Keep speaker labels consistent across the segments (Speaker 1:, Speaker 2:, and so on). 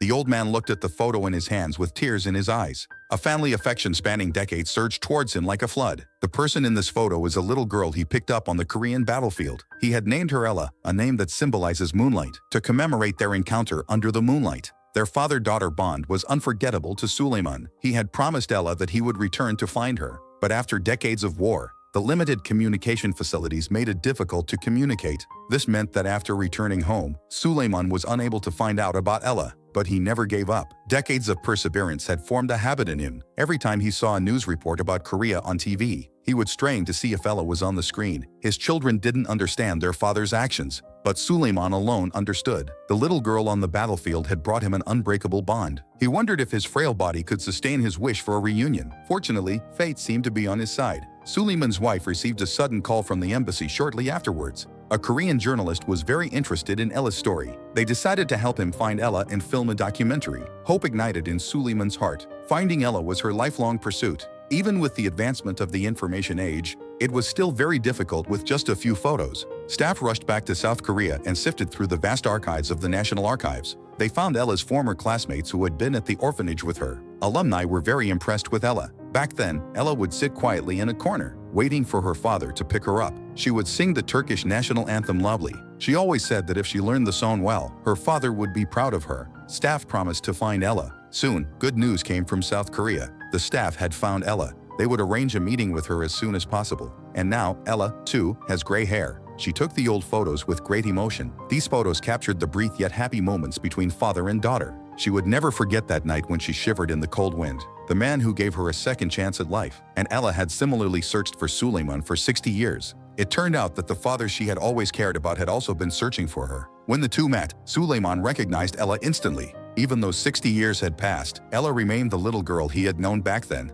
Speaker 1: The old man looked at the photo in his hands with tears in his eyes. A family affection spanning decades surged towards him like a flood. The person in this photo is a little girl he picked up on the Korean battlefield. He had named her Ayla, a name that symbolizes moonlight, to commemorate their encounter under the moonlight. Their father-daughter bond was unforgettable to Suleiman. He had promised Ayla that he would return to find her. But after decades of war, the limited communication facilities made it difficult to communicate. This meant that after returning home, Suleiman was unable to find out about Ayla. But he never gave up. Decades of perseverance had formed a habit in him. Every time he saw a news report about Korea on TV, he would strain to see if Ayla was on the screen. His children didn't understand their father's actions, but Suleiman alone understood. The little girl on the battlefield had brought him an unbreakable bond. He wondered if his frail body could sustain his wish for a reunion. Fortunately, fate seemed to be on his side. Suleiman's wife received a sudden call from the embassy shortly afterwards. A Korean journalist was very interested in Ayla's story. They decided to help him find Ayla and film a documentary. Hope ignited in Suleiman's heart. Finding Ayla was her lifelong pursuit. Even with the advancement of the information age, it was still very difficult with just a few photos. Staff rushed back to South Korea and sifted through the vast archives of the National Archives. They found Ayla's former classmates who had been at the orphanage with her. Alumni were very impressed with Ayla. Back then, Ayla would sit quietly in a corner, waiting for her father to pick her up. She would sing the Turkish national anthem loudly. She always said that if she learned the song well, her father would be proud of her. Staff promised to find Ayla. Soon, good news came from South Korea. The staff had found Ayla. They would arrange a meeting with her as soon as possible. And now, Ayla, too, has gray hair. She took the old photos with great emotion. These photos captured the brief yet happy moments between father and daughter. She would never forget that night when she shivered in the cold wind. The man who gave her a second chance at life. And Ayla had similarly searched for Suleiman for 60 years. It turned out that the father she had always cared about had also been searching for her. When the two met, Suleiman recognized Ayla instantly. Even though 60 years had passed, Ayla remained the little girl he had known back then.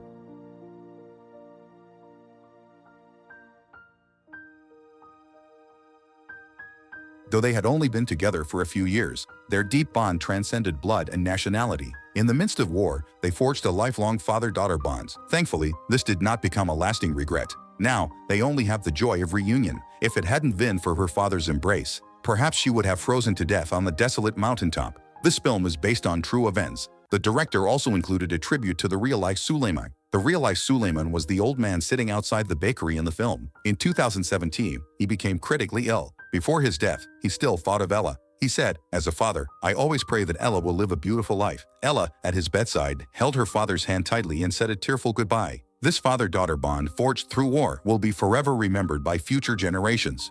Speaker 1: Though they had only been together for a few years, their deep bond transcended blood and nationality. In the midst of war, they forged a lifelong father-daughter bond. Thankfully, this did not become a lasting regret. Now, they only have the joy of reunion. If it hadn't been for her father's embrace, perhaps she would have frozen to death on the desolate mountaintop. This film is based on true events. The director also included a tribute to the real-life Suleiman. The real-life Suleiman was the old man sitting outside the bakery in the film. In 2017, he became critically ill. Before his death, he still thought of Ayla. He said, "As a father, I always pray that Ayla will live a beautiful life." Ayla, at his bedside, held her father's hand tightly and said a tearful goodbye. This father-daughter bond forged through war will be forever remembered by future generations.